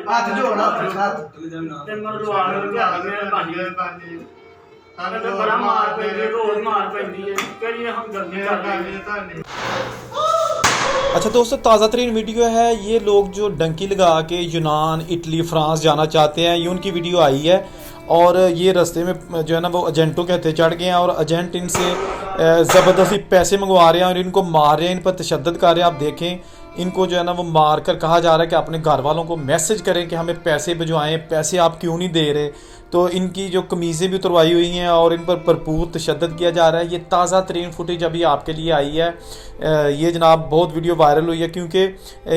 हाथ जोड़ना हाथ ਤੇ ਮਰ ਲਵਾ ਕੇ ਆ ਗਏ ਬਾਜੀ ਸਾਡੇ ਤੇ ਬੜਾ ਮਾਰ ਪੈਂਦੀ ਹੈ, ਰੋਜ਼ ਮਾਰ ਪੈਂਦੀ ਹੈ, ਕਰੀਏ ਹਮ ਜਲਦੀ ਕਰ देंगे। अच्छा दोस्तों, ताज़ा तरीन वीडियो है। ये लोग जो डंकी लगा के यूनान, इटली, फ्रांस जाना चाहते हैं, ये उनकी वीडियो आई है। और ये रास्ते में जो है ना वो एजेंटों के हथे चढ़ गए हैं और एजेंट इनसे ज़बरदस्ती पैसे मंगवा रहे हैं और इनको मार रहे हैं, इन पर तशद्दुद कर रहे हैं। आप देखें, इनको जो है ना वो मार कर कहा जा रहा है कि अपने घर वालों को मैसेज करें कि हमें पैसे भिजवाएं, पैसे आप क्यों नहीं दे रहे। तो इनकी जो कमीज़ें भी उतरवाई हुई हैं और इन पर भरपूर तशद्दुद किया जा रहा है। ये ताज़ा तरीन फुटेज अभी आपके लिए आई है। ये जनाब बहुत वीडियो वायरल हुई है क्योंकि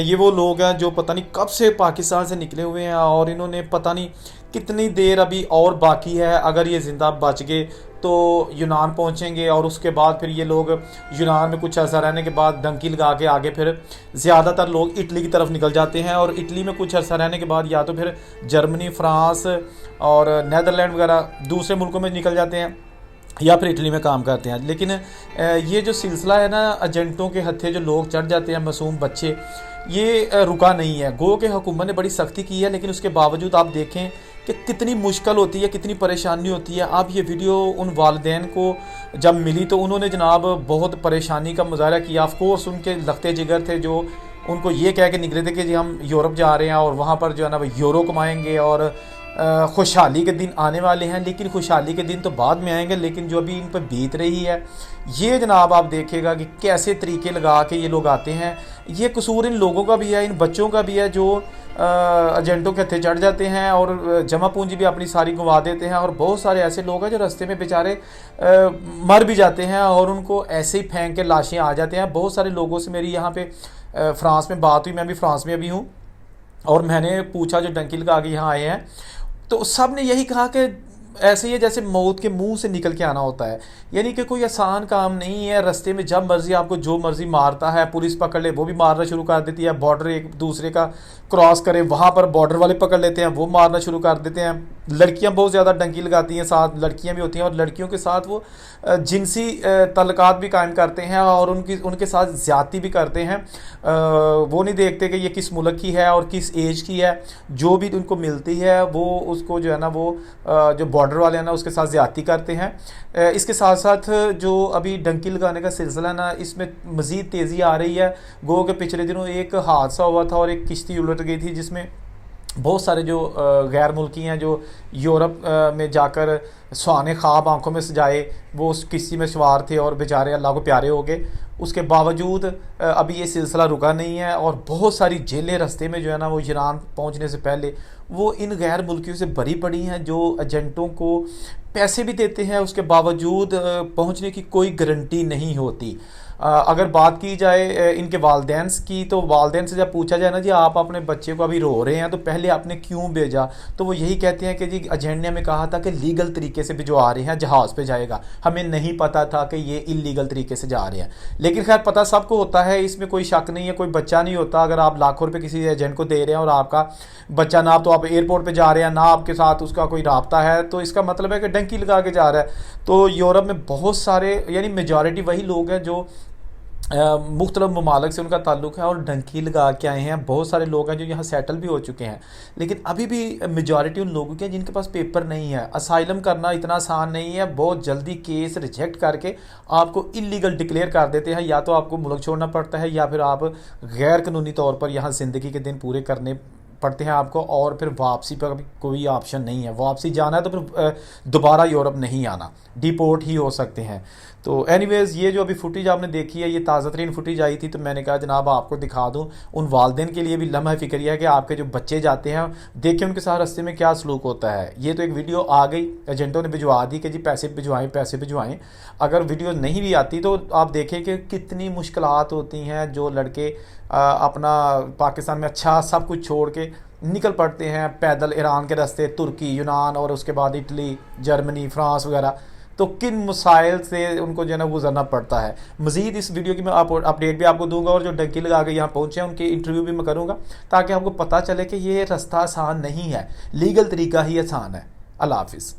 ये वो लोग हैं जो पता नहीं कब से पाकिस्तान से निकले हुए हैं और इन्होंने पता नहीं कितनी देर अभी और बाकी है। अगर ये ज़िंदा बच गए तो यूनान पहुंचेंगे और उसके बाद फिर ये लोग यूनान में कुछ अर्सा रहने के बाद डंकी लगा के आगे फिर ज़्यादातर लोग इटली की तरफ निकल जाते हैं और इटली में कुछ अर्सा रहने के बाद या तो फिर जर्मनी, फ्रांस और नेदरलैंड वगैरह दूसरे मुल्कों में निकल जाते हैं या फिर इटली में काम करते हैं। लेकिन ये जो सिलसिला है ना, एजेंटों के हथे जो लोग चढ़ जाते हैं, मासूम बच्चे, ये रुका नहीं है। गो के हुकूमत ने बड़ी सख्ती की है, लेकिन उसके बावजूद आप देखें कि कितनी मुश्किल होती है, कितनी परेशानी होती है। अब ये वीडियो उन वालिदैन को जब मिली तो उन्होंने जनाब बहुत परेशानी का मुजाहरा किया। ऑफ कोर्स उनके लखते जिगर थे जो उनको ये कह के निकले थे कि जी हम यूरोप जा रहे हैं और वहाँ पर जो है ना वो यूरो कमाएंगे और खुशहाली के दिन आने वाले हैं। लेकिन खुशहाली के दिन तो बाद में आएंगे, लेकिन जो अभी इन पर बीत रही है ये जनाब आप देखेगा कि कैसे तरीके लगा के ये लोग आते हैं। ये कसूर इन लोगों का भी है, इन बच्चों का भी है जो एजेंटों के हथे चढ़ जाते हैं और जमा पूंजी भी अपनी सारी गंवा देते हैं। और बहुत सारे ऐसे लोग हैं जो रास्ते में बेचारे मर भी जाते हैं और उनको ऐसे ही फेंक के लाशें आ जाते हैं। बहुत सारे लोगों से मेरी यहाँ पे फ्रांस में बात हुई, मैं भी फ्रांस में अभी हूँ, और मैंने पूछा जो डंकी लगा के यहाँ आए हैं तो सब ने यही कहा कि ऐसे ही है जैसे मौत के मुंह से निकल के आना होता है। यानी कि कोई आसान काम नहीं है। रास्ते में जब मर्जी आपको जो मर्जी मारता है, पुलिस पकड़ ले वो भी मारना शुरू कर देती है। बॉर्डर एक दूसरे का क्रॉस करे वहाँ पर बॉर्डर वाले पकड़ लेते हैं, वो मारना शुरू कर देते हैं। लड़कियाँ बहुत ज़्यादा डंकी लगाती हैं, साथ लड़कियाँ भी होती हैं और लड़कियों के साथ वो जिनसी तल्लुकात भी कायम करते हैं और उनके साथ ज़्यादती भी करते हैं। वो नहीं देखते कि ये किस मुल्क की है और किस एज की है। जो भी उनको मिलती है वो उसको जो है ना वो जो बॉर्डर वाले हैं ना उसके साथ ज़्यादती करते हैं। इसके साथ साथ जो अभी डंकी लगाने का सिलसिला ना, इसमें मज़ीद तेज़ी आ रही है। गो के पिछले दिनों एक हादसा हुआ था और एक किश्ती उलट गई थी जिसमें बहुत सारे जो गैर मुल्की हैं जो यूरोप में जाकर सुहाने ख्वाब आंखों में सजाए, वो उस किस्ती में सवार थे और बेचारे अल्लाह को प्यारे हो गए। उसके बावजूद अभी ये सिलसिला रुका नहीं है और बहुत सारी जेलें रास्ते में जो है ना वो ईरान पहुंचने से पहले वो इन गैर मुल्कियों से भरी पड़ी हैं जो एजेंटों को पैसे भी देते हैं, उसके बावजूद पहुंचने की कोई गारंटी नहीं होती। अगर बात की जाए इनके वालदैन की, तो वालदैन से जब पूछा जाए ना जी आप अपने बच्चे को अभी रो रहे हैं तो पहले आपने क्यों भेजा, तो वो यही कहते हैं कि जी एजेंट ने हमें कहा था कि लीगल तरीके से भिजवा रहे हैं, जहाज़ पे जाएगा, हमें नहीं पता था कि ये इलीगल तरीके से जा रहे हैं। लेकिन खैर पता सबको होता है, इसमें कोई शक नहीं है। कोई बच्चा नहीं होता। अगर आप लाखों रुपये किसी एजेंट को दे रहे हैं और आपका बच्चा ना तो आप एयरपोर्ट पर जा रहे हैं ना आपके साथ उसका कोई राब्ता है, तो इसका मतलब है कि डंकी लगा के जा रहा है। तो यूरोप में बहुत सारे यानी मेजॉरिटी वही लोग हैं जो मुख्तलिफ ममालिक से उनका ताल्लुक़ है और डंकी लगा के आए हैं। बहुत सारे लोग हैं जो यहाँ सेटल भी हो चुके हैं, लेकिन अभी भी मेजॉरिटी उन लोगों की है जिनके पास पेपर नहीं है। असाइलम करना इतना आसान नहीं है। बहुत जल्दी केस रिजेक्ट करके आपको इलीगल डिक्लेयर कर देते हैं। या तो आपको मुल्क छोड़ना पड़ता है या फिर आप गैर कानूनी तौर पर यहाँ ज़िंदगी के दिन पूरे करने पड़ते हैं आपको, और फिर वापसी पर भी कोई ऑप्शन नहीं है। वापसी जाना है तो फिर दोबारा यूरोप नहीं आना, डिपोर्ट ही हो सकते हैं। तो एनीवेज़ ये जो अभी फुटेज आपने देखी है ये ताज़ा तरीन फुटेज आई थी, तो मैंने कहा जनाब आपको दिखा दूं। उन वालिदैन के लिए भी लम्हा फ़िक्रिया है कि आपके जो बच्चे जाते हैं देखें उनके साथ रास्ते में क्या सलूक होता है। ये तो एक वीडियो आ गई, एजेंटों ने भिजवा दी कि जी पैसे भिजवाएँ पैसे भिजवाएँ। अगर वीडियो नहीं भी आती तो आप देखें कि कितनी मुश्किलात होती हैं। जो लड़के अपना पाकिस्तान में अच्छा सब कुछ छोड़ के निकल पड़ते हैं पैदल ईरान के रास्ते, तुर्की, यूनान और उसके बाद इटली, जर्मनी, फ्रांस वगैरह, तो किन मसाइल से उनको जो है ना गुजरना पड़ता है। मज़ीद इस वीडियो की मैं अपडेट भी आपको दूंगा और जो डंकी लगा के यहाँ पहुँचे हैं उनके इंटरव्यू भी मैं करूँगा ताकि आपको पता चले कि ये रास्ता आसान नहीं है, लीगल तरीका ही आसान है। अल्लाह हाफिज़।